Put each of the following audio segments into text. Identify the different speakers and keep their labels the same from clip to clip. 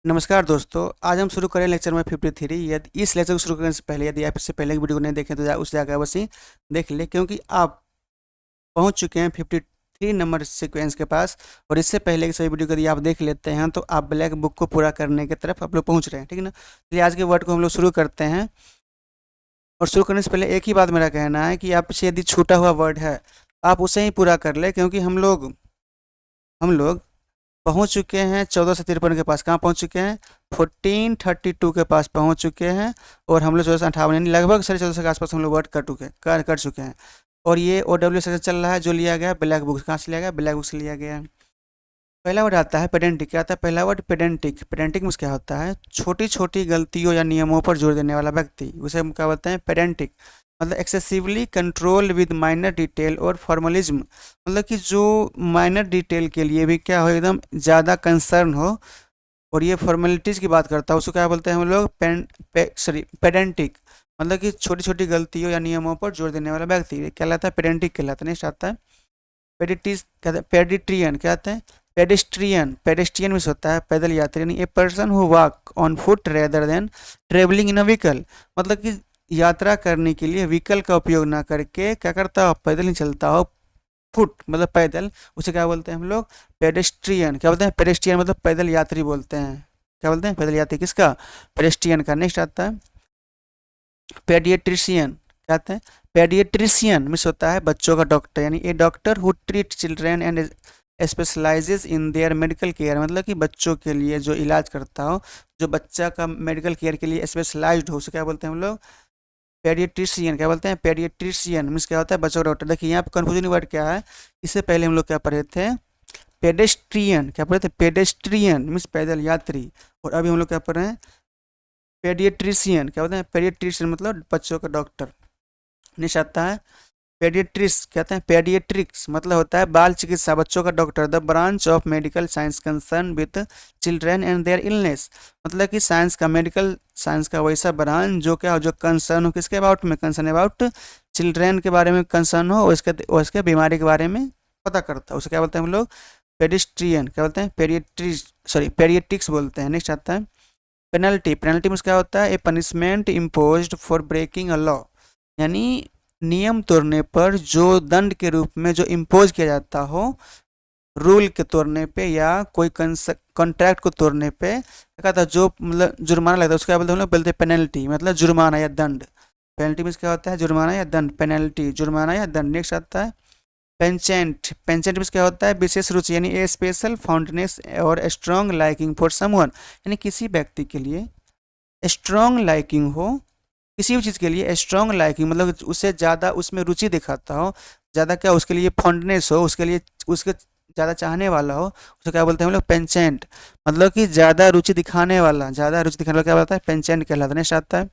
Speaker 1: नमस्कार दोस्तों, आज हम शुरू करें लेक्चर नंबर 53। यदि इस लेक्चर को शुरू करने से पहले यदि आप इससे पहले की वीडियो को नहीं देखें तो उस जाकर अवश्य देख लें, क्योंकि आप पहुंच चुके हैं 53 नंबर सीक्वेंस के पास। और इससे पहले की सभी वीडियो को यदि आप देख लेते हैं तो आप ब्लैक बुक को पूरा करने की तरफ आप लोग पहुँच रहे हैं, ठीक है ना। चलिए आज के वर्ड को हम लोग शुरू करते हैं। और शुरू करने से पहले एक ही बात मेरा कहना है कि आपसे यदि छूटा हुआ वर्ड है आप उसे ही पूरा कर ले, क्योंकि हम लोग पहुंच चुके हैं 1453 के पास। कहाँ पहुंच चुके हैं? 1432 के पास पहुंच चुके हैं। और हम लोग 1458 यानी लगभग 14.5 के आसपास हम लोग वर्ड कर चुके हैं। और ये OW सेक्शन चल रहा है जो लिया गया ब्लैक बुक। कहाँ से लिया गया? ब्लैक बुक से लिया गया है। पहला वर्ड आता है पेडेंटिक। क्या आता है पहला वर्ड? पेडेंटिक। पेडेंटिक में क्या होता है? छोटी छोटी गलतियों या नियमों पर जोर देने वाला व्यक्ति, उसे हम क्या बोलते हैं? पेडेंटिक। मतलब excessively control with minor detail और फॉर्मलिज्म, मतलब कि जो माइनर डिटेल के लिए भी क्या हो, एकदम ज़्यादा कंसर्न हो और ये फॉर्मेलिटीज़ की बात करता है, उसको क्या बोलते हैं हम लोग? पेडेंटिक। मतलब कि छोटी छोटी गलतियों या नियमों पर जोर देने वाला व्यक्ति ये कहलाता है पेडेंटिक कहलाता है। नेक्स्ट आता है पेडिटिस। कहते हैं पेडिट्रियन। क्या आता है? पेडेस्ट्रियन। पेडेस्ट्रियन मीन्स होता है पैदल यात्री, यानी ए person who walk on foot rather than travelling in a vehicle. मतलब कि यात्रा करने के लिए व्हीकल का उपयोग ना करके क्या करता हो? पैदल ही चलता हो, फुट मतलब पैदल, उसे क्या बोलते हैं हम लोग? पेडेस्ट्रियन। क्या बोलते हैं? पेडेस्ट्रियन मतलब पैदल यात्री बोलते हैं। क्या बोलते हैं? पैदल यात्री। किसका? पेडेस्ट्रियन का। नेक्स्ट आता है पेडिएट्रिशियन। क्या आता है? पेडिएट्रिशियन मीन्स होता है बच्चों का डॉक्टर, यानी a doctor who treat children and specialises in their medical care. मतलब कि बच्चों के लिए जो इलाज करता हो, जो बच्चा का मेडिकल केयर के लिए स्पेशलाइज्ड हो, उसे क्या बोलते हैं हम लोग? पेडिएट्रिशियन। क्या बोलते हैं? पेडिएट्रिशियन मीन्स क्या होता है? बच्चों का डॉक्टर। देखिए यहाँ पे कन्फ्यूजन वर्ड क्या है, इससे पहले हम लोग क्या पढ़े थे? पेडेस्ट्रियन। क्या पढ़े थे? पेडेस्ट्रियन मीन्स पैदल यात्री। और अभी हम लोग क्या पढ़ रहे हैं? पेडिएट्रिशियन। क्या बोलते हैं? पेडिएट्रिशियन मतलब बच्चों का डॉक्टर। नेक्स्ट आता है पेडिएट्रिक्स। कहते हैं पेडिएट्रिक्स मतलब होता है बाल चिकित्सा, बच्चों का doctor. The branch of medical science concern with children and their illness. मतलब कि साइंस का, मेडिकल साइंस का वैसा ब्रांच जो क्या हो, जो कंसर्न हो किसके अबाउट में? कंसर्न अबाउट चिल्ड्रेन के बारे में कंसर्न हो, और उसके बीमारी के बारे में पता करता है, उसे क्या बोलते हैं हम लोग? पेडिस्ट्रियन। क्या बोलते हैं? पेडिएट्रिक्स बोलते हैं। नेक्स्ट आता है पेनल्टी। पेनल्टी में क्या होता है? A punishment imposed for breaking a law, यानी नियम तोड़ने पर जो दंड के रूप में जो इम्पोज किया जाता हो, रूल के तोड़ने पे या कोई कॉन्ट्रैक्ट को तोड़ने पे क्या था, जो मतलब जुर्माना लगता है, उसको क्या बोलते हैं हम लोग? बोलते हैं पेनल्टी, मतलब जुर्माना या दंड। पेनल्टी मीन्स क्या होता है? जुर्माना या दंड। पेनल्टी जुर्माना या दंड। नेक्स्ट आता है पेंचेंट। पेंचेंट मीन्स क्या होता है? विशेष रुचि, यानी ए स्पेशल फाउंडनेस और स्ट्रॉन्ग लाइकिंग फॉर समवन, यानी किसी व्यक्ति के लिए स्ट्रॉन्ग लाइकिंग हो, किसी भी चीज़ के लिए स्ट्रॉन्ग लाइकिंग मतलब उससे ज़्यादा उसमें रुचि दिखाता हो, ज़्यादा क्या उसके लिए फॉन्डनेस हो, उसके लिए उसके ज़्यादा चाहने वाला हो, उसे क्या बोलते हैं हम लोग? पेंचेंट। मतलब कि ज़्यादा रुचि दिखाने वाला, ज़्यादा रुचि दिखाने वाला क्या बोलता है? पेंचेंट कहलाता है। नेक्स्ट आता है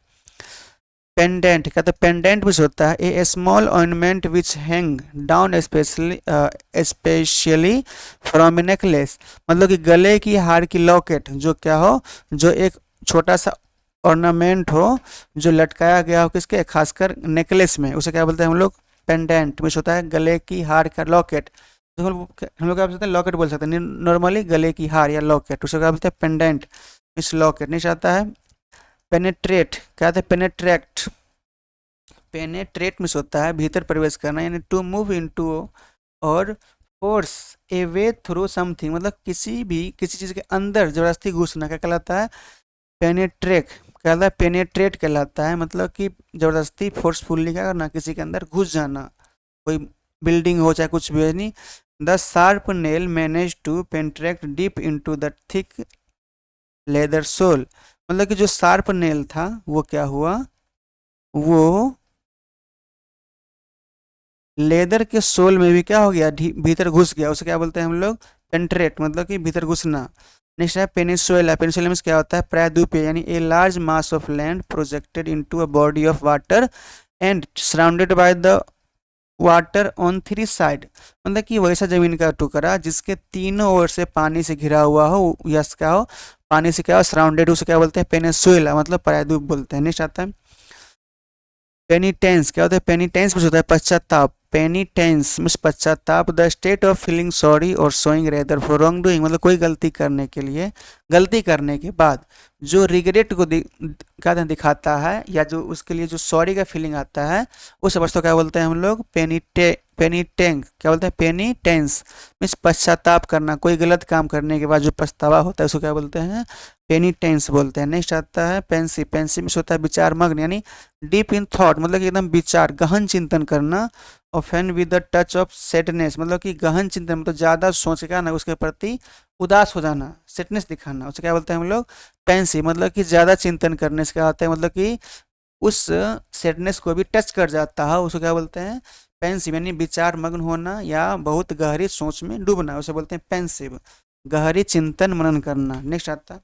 Speaker 1: पेंडेंट। कहते हैं पेंडेंट विच होता है a small ornament which hang down specially from a necklace. मतलब कि गले की हार की लॉकेट जो क्या हो, जो एक छोटा सा ऑर्नामेंट हो जो लटकाया गया हो किसके? खासकर नेकलेस में, उसे क्या बोलते हैं हम लोग? पेंडेंट विच होता है गले की हार का लॉकेट। तो हम लोग क्या बोल सकते हैं? लॉकेट बोल सकते हैं नॉर्मली, गले की हार या लॉकेट, उसे क्या बोलते हैं? पेंडेंट इस लॉकेट। नहीं आता है पेनेट्रेट। क्या था? पेनेट्रैक्ट। पेनेट्रेट मीन्स होता है भीतर प्रवेश करना, यानी टू मूव इनटू और फोर्स ए वे थ्रू समथिंग। मतलब किसी चीज़ के अंदर जबरदस्ती घुसना क्या कहलाता है? पेनेट्रेट कहलाता है। पेनेट्रेट कहलाता है मतलब कि जबरदस्ती फोर्सफुल्ली क्या करना, किसी के अंदर घुस जाना, कोई बिल्डिंग हो चाहे कुछ भी हो। नहीं, the sharp nail manage to penetrate deep into the thick leather sole. मतलब कि जो शार्प नेल था वो क्या हुआ, वो लेदर के सोल में भी क्या हो गया, भीतर घुस गया, उसे क्या बोलते हैं हम लोग? पेंट्रेट मतलब कि भीतर घुसना। नेक्स्ट है पेनिसुएला। पेनिसुएला में क्या होता है? प्रायद्वीपीय, यानी a large mass of land projected into a body of water and surrounded by the water on three side. मतलब कि वैसा जमीन का टुकड़ा जिसके तीनों ओर से पानी से घिरा हुआ हो, यस क्या हो, पानी से क्या हो, सराउंडेड, उसे क्या बोलते हैं? पेनिसुएला मतलब प्रायद्वीप बोलते हैं। नेक्स्ट आता है पेनिटेंस। क्या होता है? पेनिटेंस में होता है पश्चाताप। पेनिटेंस मीन्स पश्चाताप, the state of feeling sorry और showing rather for wrong doing, मतलब कोई गलती करने के लिए, गलती करने के बाद जो रिग्रेट को क्या दिखाता है, या जो उसके लिए जो सॉरी का फीलिंग आता है, उस अवस्था को क्या बोलते हैं हम लोग, पेनिटेंग, क्या बोलते हैं, पेनिटेंस मीन्स पश्चाताप करना, कोई गलत काम करने के बाद जो पछतावा होता है उसको क्या बोलते हैं, पेनिटेंस बोलते हैं। नेक्स्ट आता है पेंसिव, पेंसिव मीन्स होता है विचार मग्न, यानी डीप इन थॉट, मतलब कि एकदम विचार गहन चिंतन करना। Often with the touch of sadness, मतलब कि गहन चिंतन मतलब ज़्यादा सोच के ना उसके प्रति उदास हो जाना, सैडनेस दिखाना, उसे क्या बोलते हैं हम लोग, पेंसिव, मतलब कि ज़्यादा चिंतन करने से क्या होता है, मतलब कि उस सैडनेस को भी टच कर जाता है, उसको क्या बोलते हैं, पेंसिव, यानी विचार मग्न होना या बहुत गहरी सोच में डूबना, उसे बोलते हैं पेंसिव, गहरी चिंतन मनन करना। नेक्स्ट आता है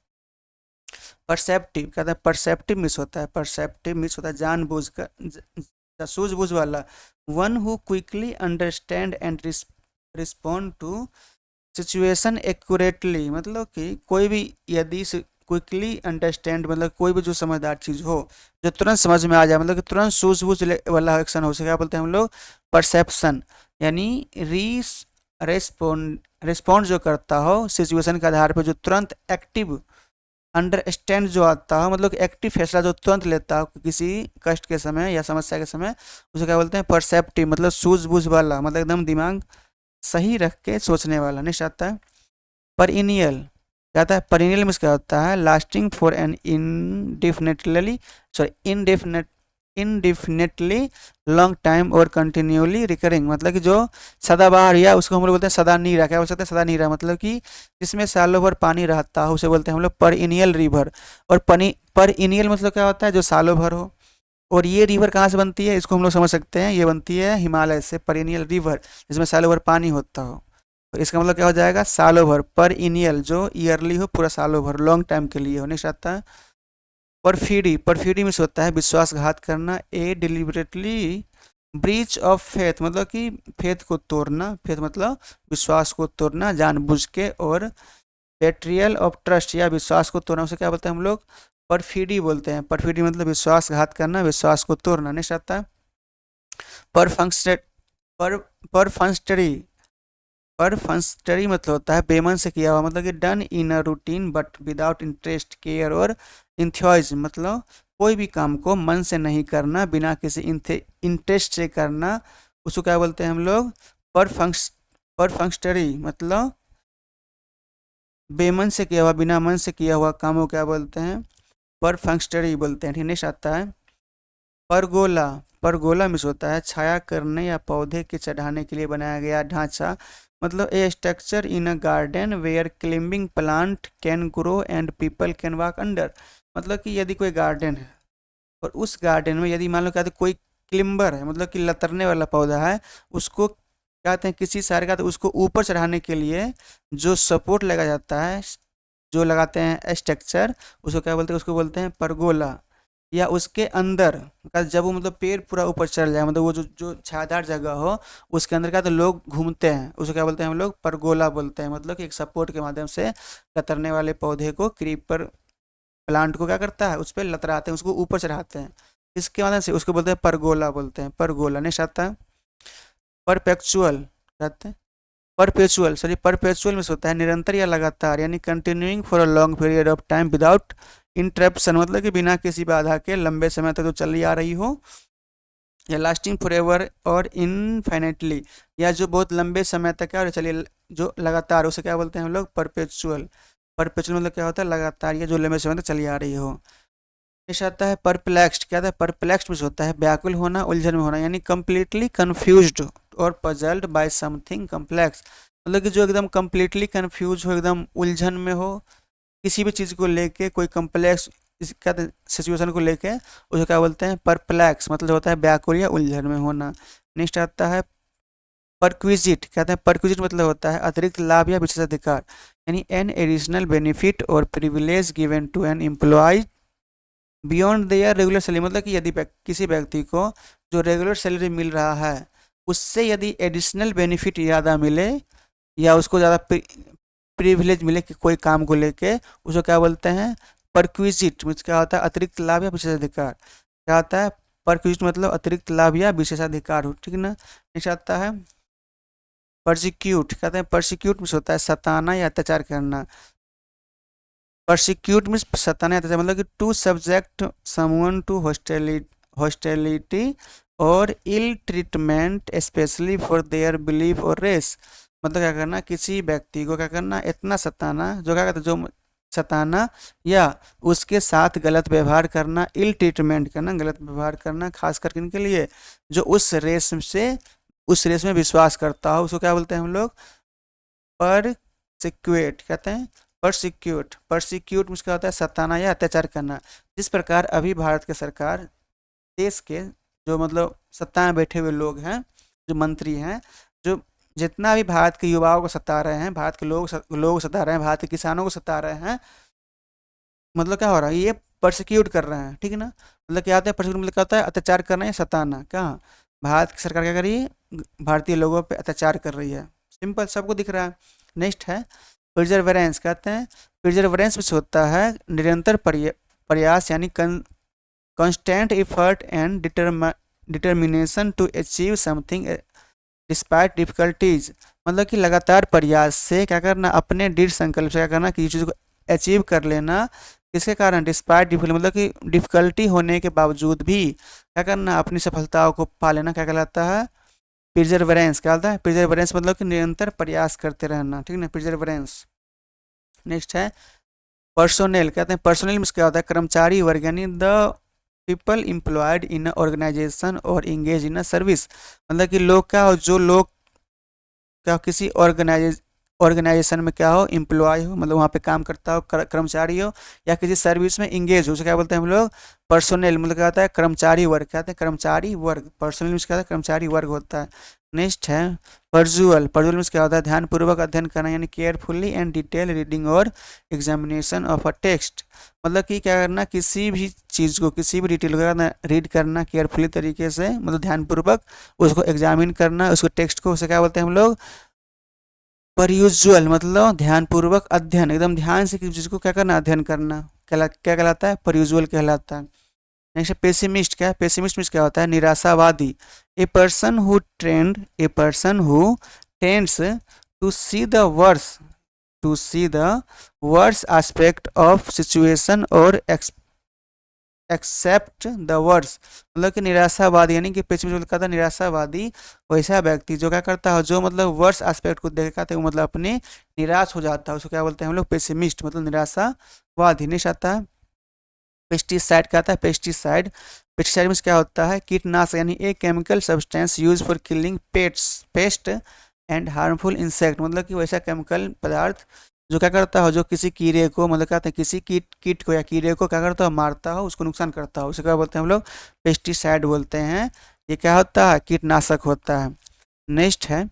Speaker 1: परसेप्टिव, कहता है परसेप्टिव मिस होता है, परसेप्टिव मिस होता है जानबूझ कर, सूझबूझ वाला, one who quickly understand and respond to situation accurately, मतलब कि कोई भी यदि क्विकली अंडरस्टैंड, मतलब कोई भी जो समझदार चीज़ हो जो तुरंत समझ में आ जाए, मतलब कि तुरंत सूझबूझ वाला एक्शन हो, उसे क्या बोलते हैं हम लोग, परसेप्शन, यानी रिस्पॉन्ड जो करता हो सिचुएशन के आधार पर, जो तुरंत एक्टिव, अंडरस्टैंड जो आता हो, मतलब एक्टिव फैसला जो तुरंत लेता हो किसी कष्ट के समय या समस्या के समय, उसे क्या बोलते हैं, परसेप्टिव, मतलब सूझबूझ वाला, मतलब एकदम दिमाग सही रख के सोचने वाला। नेक्स्ट आता है परीनियल, क्या आता है, परीनियल में क्या होता है, lasting for an indefinitely, sorry indefinitely long time और कंटिन्यूली रिकरिंग, मतलब कि जो सदाबहार, या उसको हम लोग बोलते हैं सदा नीरा, क्या बोल सकते हैं, सदा नीरा, मतलब कि जिसमें सालों भर पानी रहता है उसे बोलते हैं हम लोग परीनियल रिवर। और परीनियल मतलब क्या होता है, जो सालों भर हो। और ये रिवर कहाँ से बनती है, इसको हम लोग समझ सकते हैं, ये बनती है हिमालय से, परीनियल रिवर, जिसमें सालों भर पानी होता हो, तो इसका मतलब क्या हो जाएगा, सालों भर, परीनियल जो ईयरली हो, पूरा सालों भर, लॉन्ग टाइम के लिए हो। नेक्स्ट आता है परफीडी, परफीडी में होता है विश्वासघात करना, ए डिलिबरेटली ब्रीच ऑफ फेथ, मतलब कि फेथ को तोड़ना, फेथ मतलब विश्वास को तोड़ना जानबूझ के, और बेट्रियल ऑफ ट्रस्ट, या विश्वास को तोड़ना, उसे क्या बोलते हैं हम लोग, परफीडी बोलते हैं, परफीडी मतलब विश्वासघात करना, विश्वास को तोड़ना। नेक्स्ट आता है परफंक्स्टेड, पर परफंस्टरी, परफंस्टरी मतलब होता है बेमन से किया हुआ, मतलब कि done in a routine but without interest, care और इंथ्योइज्म, मतलब कोई भी काम को मन से नहीं करना, बिना किसी इंटरेस्ट से करना, उसको क्या बोलते हैं हम लोग, परफंक्स्टरी, मतलब बेमन से किया हुआ, बिना मन से किया हुआ कामों को क्या बोलते हैं, परफंक्स्टरी बोलते हैं। ठीक, नेक्स्ट आता है परगोला, परगोला मिस होता है छाया करने या पौधे के चढ़ाने के लिए बनाया गया ढांचा, मतलब a structure in a garden where climbing plant can grow and people can walk under, मतलब कि यदि कोई गार्डन है और उस गार्डन में यदि मान लो कहते कोई क्लिम्बर है, मतलब कि लतरने वाला पौधा है, उसको कहते हैं किसी सारे का, तो उसको ऊपर चढ़ाने के लिए जो सपोर्ट लगा जाता है, जो लगाते हैं स्ट्रक्चर, उसको क्या बोलते हैं, उसको बोलते हैं परगोला। या उसके अंदर का जब वो मतलब पेड़ पूरा ऊपर चढ़ जाए, मतलब वो जो जो छायादार जगह हो, उसके अंदर का तो लोग घूमते हैं, उसको क्या बोलते हैं हम लोग, परगोला बोलते हैं, मतलब कि एक सपोर्ट के माध्यम से कतरने वाले पौधे को, क्रीपर प्लांट को क्या करता है, उस पर लतराते हैं, उसको ऊपर चढ़ाते हैं, इसके माध्यम से उसको बोलते हैं परगोला, बोलते हैं परगोला। नेक्स्ट आता है परपेचुअल, कहते हैं परपेचुअल, सॉरी परपेचुअल में होता है निरंतर या लगातार, यानी continuing for a long period of time without interruption, मतलब कि बिना किसी बाधा के लंबे समय तक जो चली आ रही हो, या लास्टिंग फॉर एवर और इनफाइनेटली, या जो बहुत लंबे समय तक है और चलिए जो लगातार, उसे क्या बोलते हैं हम लोग, परपेचुअल। परपेचुअल मतलब क्या होता है, लगातार, या जो लंबे समय तक चली आ रही हो। नेक्स्ट आता है परप्लेक्स्ड, क्या था है, परप्लेक्स्ड में होता है व्याकुल होना, उलझन में होना, यानी कम्प्लीटली कन्फ्यूज्ड और पजल्ड बाय समथिंग कम्प्लेक्स, मतलब कि जो एकदम कम्प्लीटली कन्फ्यूज हो, एकदम उलझन में हो, किसी भी चीज़ को लेके कोई कम्प्लेक्स क्या सिचुएशन को लेके, उसे क्या बोलते हैं, परप्लेक्स, मतलब होता है व्याकुल या उलझन में होना। नेक्स्ट आता है परक्विजिट, कहते हैं परक्विजिट मतलब होता है अतिरिक्त लाभ या विशेषाधिकार, यानी एन एडिशनल बेनिफिट और privilege given to an employ beyond their regular salary, मतलब कि यदि किसी व्यक्ति को जो रेगुलर सैलरी मिल रहा है उससे यदि एडिशनल बेनिफिट ज़्यादा मिले, या उसको ज़्यादा प्रिविलेज मिले कि कोई काम को लेके, उसको क्या बोलते हैं, परक्विजिट, मुझे क्या होता है अतिरिक्त लाभ या विशेषाधिकार। क्या होता है परक्यूट मतलब अतिरिक्त लाभ या विशेषाधिकार हो, ठीक है ना। नेक्स्ट आता है परसिक्यूट, कहते हैं परसिक्यूट मीन्स होता है सताना या अत्याचार करना। परसिक्यूट मीन्स सताना या अत्याचार मतलब कि to subject someone to hostility और ill treatment specially for their belief और रेस। मतलब क्या करना, किसी व्यक्ति को क्या करना, इतना सताना, जो क्या कहते हैं, जो सताना या उसके साथ गलत व्यवहार करना, इल ट्रीटमेंट करना, गलत व्यवहार करना, खास करके इनके लिए जो उस रेस में विश्वास करता हो, उसको क्या बोलते हैं हम लोग, परसिक्यूट कहते हैं। परसिक्यूट मीन्स क्या होता है, सताना या अत्याचार करना। जिस प्रकार अभी भारत के सरकार देश के जो मतलब सत्ता में बैठे हुए लोग हैं, जो मंत्री हैं, जो जितना भी भारत के युवाओं को सता रहे हैं, भारत के लोग सता रहे हैं, भारत के किसानों को सता रहे हैं, मतलब क्या हो रहा है, ये परसिक्यूट कर रहे हैं, ठीक है ना। मतलब क्या होता है परसिक्यूट, मतलब क्या होता है, अत्याचार करना या सताना। क्या भारत की सरकार क्या कर रही है, भारतीय लोगों पे अत्याचार कर रही है, सिंपल, सबको दिख रहा है। नेक्स्ट है प्रिजर्वेरेंस, कहते हैं प्रिजर्वेरेंस में होता है निरंतर प्रयास यानी constant effort and determination to achieve something despite difficulties। मतलब कि लगातार प्रयास से क्या करना, अपने दृढ़ संकल्प से क्या करना कि चीज़ को अचीव कर लेना, किसके कारण, डिस्पाइट डिफिकल्टी मतलब कि डिफिकल्टी होने के बावजूद भी क्या करना, अपनी सफलताओं को पा लेना, क्या कहलाता है, प्रिजर्वेरेंस। क्या होता है प्रिजर्वेरेंस, मतलब कि निरंतर प्रयास करते रहना, ठीक है ना, प्रिजर्वेरेंस। नेक्स्ट है पर्सोनेल, कहते हैं पर्सोनेल मीन्स क्या होता है, कर्मचारी वर्ग यानी the people employed in organisation और इंगेज इन सर्विस। मतलब कि लोग क्या हो, जो लोग क्या किसी ऑर्गेनाइजेशन में क्या हो, एम्प्लॉय हो, मतलब वहाँ पे काम करता हो, कर्मचारी हो, या किसी सर्विस में इंगेज हो, उसे क्या बोलते हैं हम लोग, पर्सोनेल। मतलब क्या होता है, कर्मचारी वर्ग, कहते हैं कर्मचारी वर्ग, पर्सोनेल मीन्स क्या होता है, कर्मचारी वर्ग होता है। नेक्स्ट है पर्जुअल। पर्जुअल मीन्स क्या होता है, ध्यानपूर्वक अध्ययन करना यानी केयरफुली एंड डिटेल रीडिंग और एग्जामिनेशन ऑफ अ टेक्स्ट। मतलब कि क्या करना, किसी भी चीज़ को, किसी भी डिटेल को रीड करना केयरफुली तरीके से, मतलब ध्यानपूर्वक उसको एग्जामिन करना, उसको टेक्स्ट को, उसे क्या बोलते हैं हम लोग, परयूजुअल, मतलब ध्यानपूर्वक अध्ययन, एकदम ध्यान से किसी चीज़ को क्या करना, अध्ययन करना, क्या कहलाता है, परयूजुअल कहलाता है। नेक्स्ट पेसिमिस्ट, क्या है, पेसिमिस्ट मीन्स क्या होता है, निराशावादी। A person who tends to see the worse aspect of situation और एक्सेप्ट द वर्स। मतलब कि निराशावादी यानी कि पेसिमिस्ट कहता है निराशावादी, वैसा व्यक्ति जो क्या करता है, जो मतलब वर्स एस्पेक्ट को देखा था, वो मतलब अपने निराश हो जाता है, उसको क्या बोलते हैं हम लोग, पेसिमिस्ट, मतलब निराशावादी। नेक्स्ट आता है पेस्टिसाइड, क्या आता है पेस्टिसाइड। पेस्टिसाइड में क्या होता है, कीटनाशक यानी a chemical substance use for killing paste and harmful insect. मतलब कि वैसा केमिकल पदार्थ जो क्या करता हो, जो किसी कीड़े को, मतलब क्या कहते हैं, किसी कीट को या कीड़े को क्या करता हो, मारता हो, उसको नुकसान करता हो, उसे क्या बोलते हैं हम लोग, पेस्टिसाइड बोलते हैं। ये क्या होता है, कीटनाशक होता है। नेक्स्ट है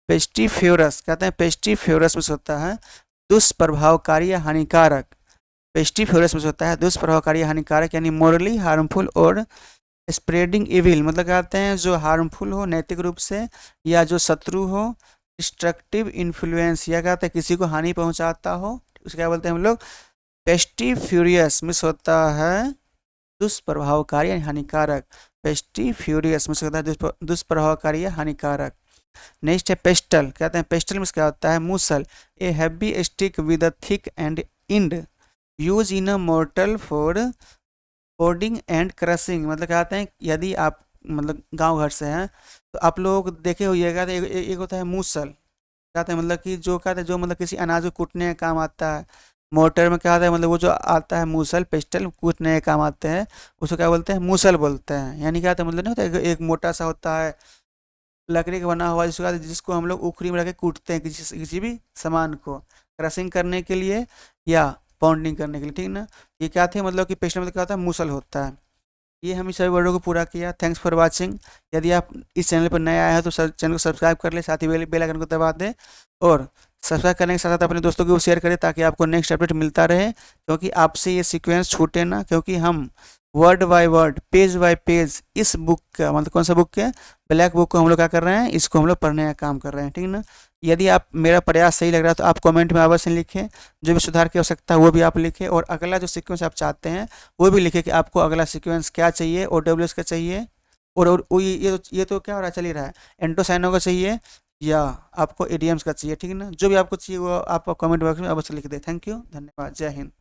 Speaker 1: पेस्टिफ्यूरस, कहते हैं पेस्टिफ्यूरस में होता है दुष्प्रभावकारी या हानिकारक। पेस्टिफ्यूरस में होता है दुष्प्रभावकारी हानिकारक यानी मोरली हार्मफुल और स्प्रेडिंग इविल। मतलब कहते हैं जो हार्मफुल हो नैतिक रूप से, या जो शत्रु हो, डिस्ट्रक्टिव इन्फ्लुएंस, या कहते हैं किसी को हानि पहुंचाता हो, उसे क्या बोलते हैं हम लोग, पेस्टिफ्यूरियस मिस होता है दुष्प्रभावकारी यानी हानिकारक। पेस्टिफ्यूरियस मिस होता है दुष्प्रभावकारी या हानिकारक। नेक्स्ट है पेस्टल, कहते हैं पेस्टल मिस क्या होता है, मूसल। A heavy stick with a thick end end use in a mortar for folding and crushing. मतलब कहते हैं यदि आप मतलब गांव घर से हैं तो आप लोग देखे होइएगा, तो एक होता है मूसल, कहते हैं मतलब कि जो कहते हैं जो मतलब किसी अनाज को कूटने का काम आता है। मोटर में क्या आता है, मतलब वो जो आता है मूसल, पेस्टल कूटने के काम आते हैं, उसको क्या बोलते हैं, मूसल बोलते हैं। यानी क्या होता है, मतलब नहीं होता है, एक मोटा सा होता है लकड़ी का बना हुआ, जिसको हम लोग उखरी में रख के कूटते हैं, किसी भी सामान को क्रशिंग करने के लिए या पाउंडिंग करने के लिए, ठीक ना। ये क्या थे, मतलब कि पेस्टल मतलब क्या होता है, मूसल होता है। ये हम इस सभी वर्डों को पूरा किया। Thanks for watching. यदि आप इस चैनल पर नए आए हैं तो चैनल को सब्सक्राइब कर ले, साथ ही बेल आइकन को दबा दें, और सब्सक्राइब करने के साथ साथ अपने दोस्तों को शेयर करें ताकि आपको नेक्स्ट अपडेट मिलता रहे, क्योंकि आपसे ये सीक्वेंस छूटे ना, क्योंकि हम word by word, page bye page इस बुक का, मतलब कौन सा बुक है, ब्लैक बुक को हम लोग क्या कर रहे हैं, इसको हम लोग पढ़ने का काम कर रहे हैं, ठीक है ना। यदि आप मेरा प्रयास सही लग रहा है तो आप कमेंट में अवश्य लिखें, जो भी सुधार की आवश्यकता है वो भी आप लिखें, और अगला जो सीक्वेंस आप चाहते हैं वो भी लिखें कि आपको अगला सीक्वेंस क्या चाहिए, OWS का चाहिए, और ये तो क्या हो रहा है, चल ही रहा है, एंटोसाइनो का चाहिए या आपको ADMs का चाहिए, ठीक है ना। जो भी आपको चाहिए वो आप कमेंट बॉक्स में अवश्य लिख दें। थैंक यू, धन्यवाद, जय हिंद।